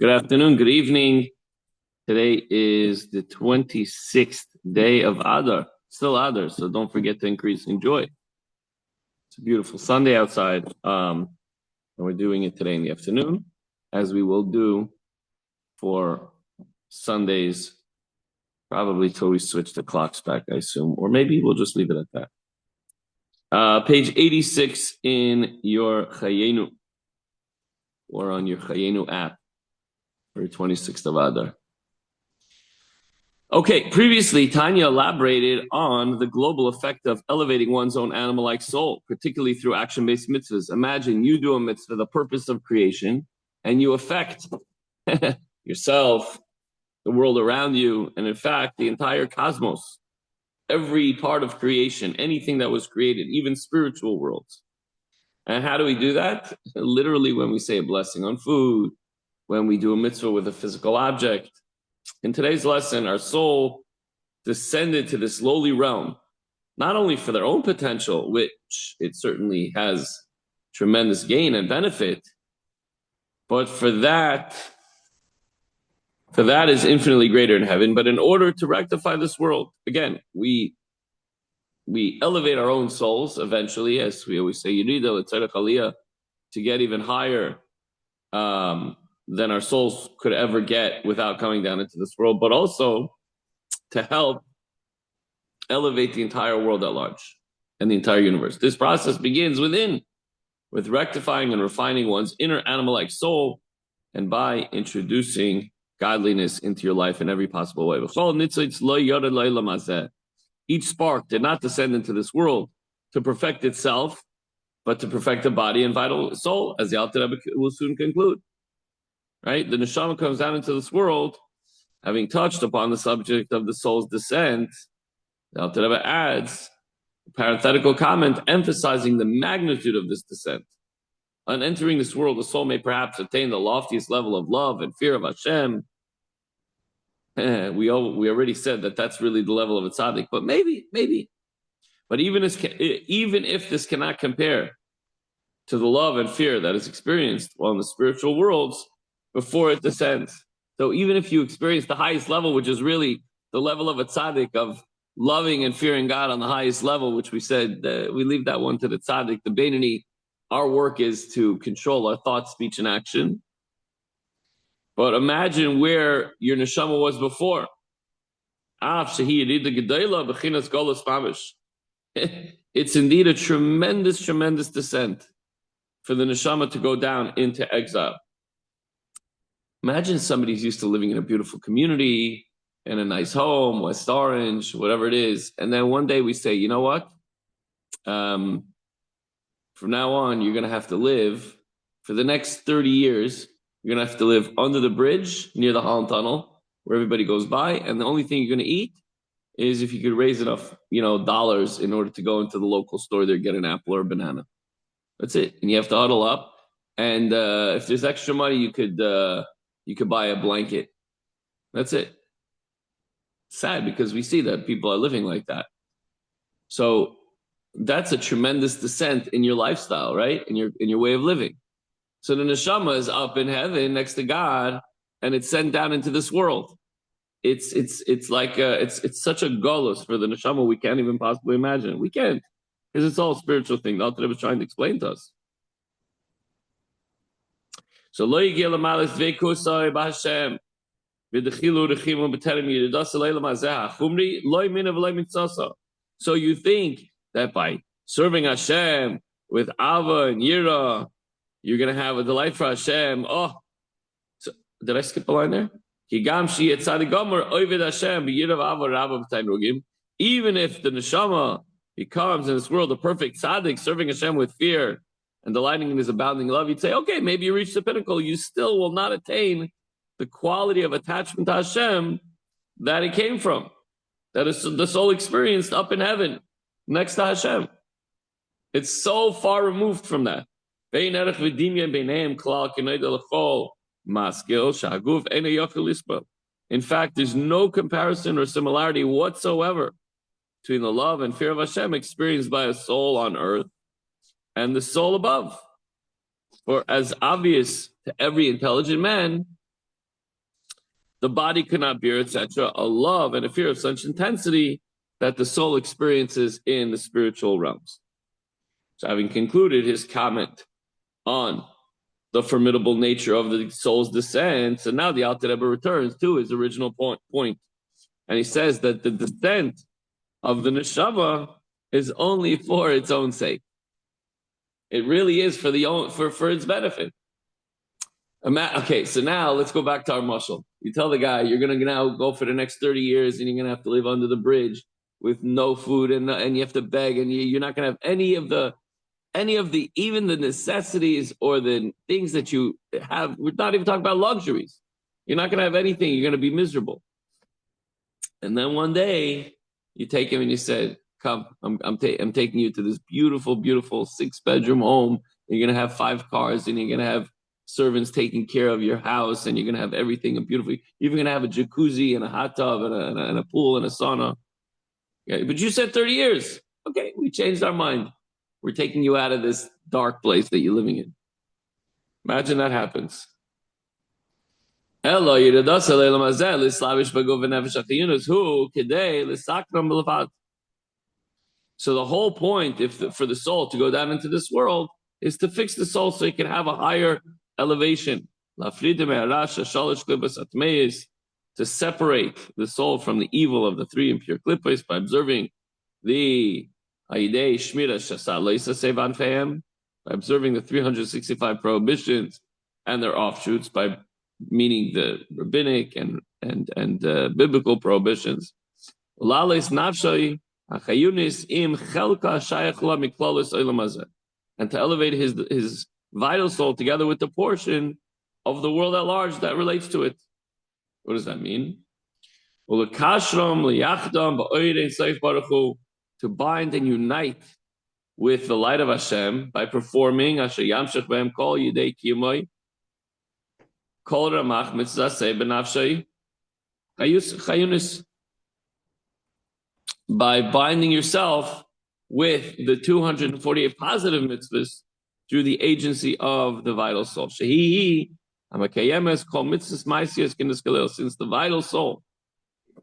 Good afternoon, good evening. Today is the 26th day of Adar, still Adar, so don't forget to increase in joy. It's a beautiful Sunday outside, and we're doing it today in the afternoon, as we will do for Sundays, probably till we switch the clocks back, I assume, or maybe we'll just leave it at that. Page 86 in your Chayenu, or on your Chayenu app, for 26th of Adar. Okay, previously, Tanya elaborated on the global effect of elevating one's own animal-like soul, particularly through action-based mitzvahs. Imagine you do a mitzvah, the purpose of creation, and you affect yourself, the world around you, and in fact, the entire cosmos, every part of creation, anything that was created, even spiritual worlds. And how do we do that? Literally when we say a blessing on food, when we do a mitzvah with a physical object. In today's lesson, our soul descended to this lowly realm, not only for their own potential, which it certainly has tremendous gain and benefit, but for that is infinitely greater in heaven. But in order to rectify this world, again, we elevate our own souls eventually, as we always say, Yirida L'Tzarech Aliyah, to get even higher than our souls could ever get without coming down into this world, but also to help elevate the entire world at large and the entire universe. This process begins within, with rectifying and refining one's inner animal-like soul, and by introducing godliness into your life in every possible way. Each spark did not descend into this world to perfect itself, but to perfect the body and vital soul, as the Alter Rebbe will soon conclude. Right? The neshama comes down into this world, having touched upon the subject of the soul's descent. The Alter Rebbe adds a parenthetical comment emphasizing the magnitude of this descent. On entering this world, the soul may perhaps attain the loftiest level of love and fear of Hashem. We already said that that's really the level of a tzaddik, but maybe. But even if this cannot compare to the love and fear that is experienced while in the spiritual worlds, before it descends. So even if you experience the highest level, which is really the level of a tzaddik, of loving and fearing God on the highest level, which we said, we leave that one to the tzaddik, the Beinoni. Our work is to control our thought, speech, and action. But imagine where your neshama was before. It's indeed a tremendous, tremendous descent for the neshama to go down into exile. Imagine somebody's used to living in a beautiful community, in a nice home, West Orange, whatever it is. And then one day we say, you know what? From now on, you're going to have to live, for the next 30 years, you're going to have to live under the bridge near the Holland Tunnel, where everybody goes by. And the only thing you're going to eat is if you could raise enough, dollars in order to go into the local store there, get an apple or a banana. That's it. And you have to huddle up. And if there's extra money, you could buy a blanket. That's it. Sad, because we see that people are living like that. So that's a tremendous descent in your lifestyle, right? In your way of living. So the neshama is up in heaven next to God, and it's sent down into this world. It's like it's such a golus for the neshama we can't even possibly imagine. We can't, because it's all a spiritual thing. The Alter Rebbe was trying to explain to us. So lo yigia l'malas dveikusai b'Hashem v'dechilu rechimu b'terem yiridas leila mazeh hachumri lo yimina v'lo mitzasa. So you think that by serving Hashem with ava and yira, you're going to have a delight for Hashem. Oh, so, did I skip a line there? Even if the neshama becomes in this world a perfect tzaddik, serving Hashem with fear and delighting in his abounding love, you'd say, okay, maybe you reached the pinnacle. You still will not attain the quality of attachment to Hashem that it came from, that is the soul experienced up in heaven next to Hashem. It's so far removed from that. In fact, there's no comparison or similarity whatsoever between the love and fear of Hashem experienced by a soul on earth and the soul above. For as obvious to every intelligent man the body could not bear, etc. A love and a fear of such intensity that the soul experiences in the spiritual realms. So having concluded his comment on the formidable nature of the soul's descent, so now the Alter Rebbe returns to his original point. And he says that the descent of the neshama is only for its own sake. It really is for its benefit. Okay, so now let's go back to our muscle. You tell the guy you're going to now go for the next 30 years and you're going to have to live under the bridge with no food and you have to beg and you're not going to have any of the even the necessities or the things that you have. We're not even talking about luxuries. You're not going to have anything. You're going to be miserable. And then one day you take him and you said, come, I'm taking you to this beautiful, beautiful 6-bedroom home. You're going to have 5 cars and you're going to have servants taking care of your house and you're going to have everything beautiful. You're even going to have a jacuzzi and a hot tub and a pool and a sauna. Okay, but you said 30 years. Okay, we changed our mind. We're taking you out of this dark place that you're living in. Imagine that happens. So the whole point, for the soul to go down into this world, is to fix the soul so it can have a higher elevation. To separate the soul from the evil of the 3 impure klippos by observing the by observing the 365 prohibitions and their offshoots, by meaning the rabbinic and biblical prohibitions. And to elevate his vital soul together with the portion of the world at large that relates to it. What does that mean? To bind and unite with the light of Hashem by performing Asher Yamshech Behem Kol Yidei Kiyumoi Kol Ramach Mitzvah Sei Benafshai Chayunis, by binding yourself with the 248 positive mitzvahs through the agency of the vital soul. Shehi Amakayemes Kol Mitzvahs Maisias Kindas Galil, since the vital soul,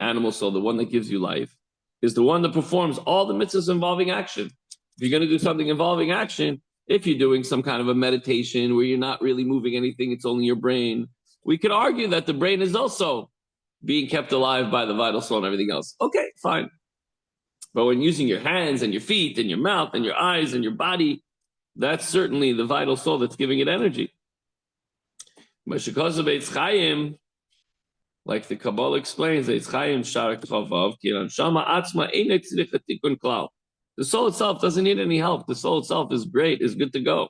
animal soul, the one that gives you life, is the one that performs all the mitzvahs involving action. If you're going to do something involving action, if you're doing some kind of a meditation where you're not really moving anything, it's only your brain, we could argue that the brain is also being kept alive by the vital soul and everything else. Okay, fine. But when using your hands and your feet and your mouth and your eyes and your body, that's certainly the vital soul that's giving it energy. Like the Kabbalah explains, the soul itself doesn't need any help. The soul itself is great, is good to go.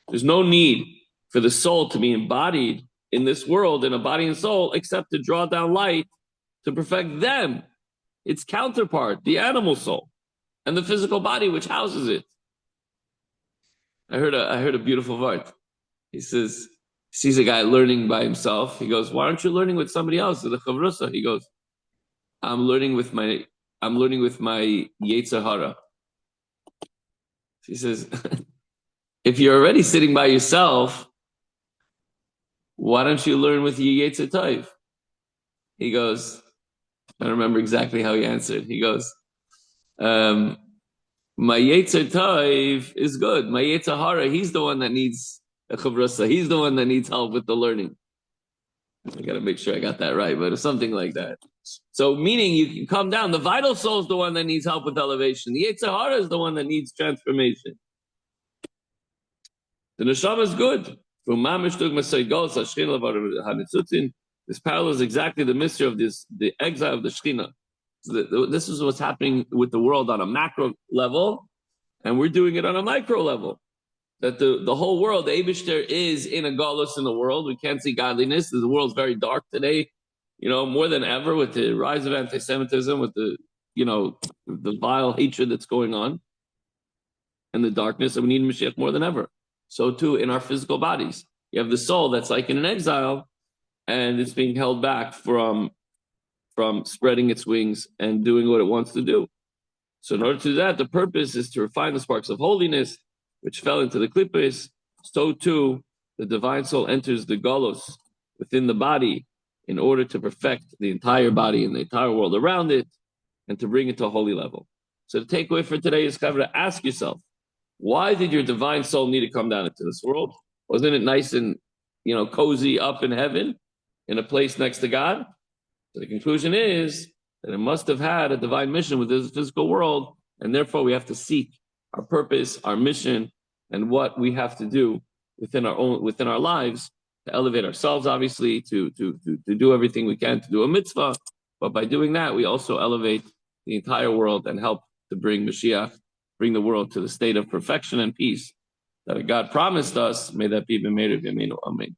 There's no need for the soul to be embodied in this world, in a body and soul, except to draw down light to perfect them, its counterpart, the animal soul, and the physical body which houses it. I heard a beautiful word. He says, sees a guy learning by himself. He goes, "Why aren't you learning with somebody else?" The chavrusa. He goes, I'm learning with my Yetzer Hara." He says, if you're already sitting by yourself, why don't you learn with your Yetzer Tov? He goes, I don't remember exactly how he answered. He goes, my Yetzer Tov is good. My Yetzer Hara, he's the one that needs a chavrusa. He's the one that needs help with the learning. I got to make sure I got that right, but it's something like that. So meaning you can come down. The vital soul is the one that needs help with elevation. The Yetzer Hara is the one that needs transformation. The neshama is good. This parallel is exactly the mystery of the exile of the Shekhinah. This is what's happening with the world on a macro level, and we're doing it on a micro level. That the whole world, the Eibishter is in a galus in the world. We can't see godliness. The world's very dark today, more than ever, with the rise of anti-Semitism, with the vile hatred that's going on, and the darkness, and we need Mashiach more than ever. So too in our physical bodies. You have the soul that's like in an exile, and it's being held back from spreading its wings and doing what it wants to do. So in order to do that, the purpose is to refine the sparks of holiness, which fell into the klippos. So too, the divine soul enters the galus within the body in order to perfect the entire body and the entire world around it, and to bring it to a holy level. So the takeaway for today is kind of to ask yourself, why did your divine soul need to come down into this world? Wasn't it nice and cozy up in heaven, in a place next to God? So the conclusion is that it must have had a divine mission with this physical world, and therefore we have to seek our purpose, our mission, and what we have to do within our lives to elevate ourselves, obviously, to do everything we can to do a mitzvah. But by doing that, we also elevate the entire world and help to bring Mashiach, bring the world to the state of perfection and peace that God promised us. May that be b'meir v'yameinu. Amen.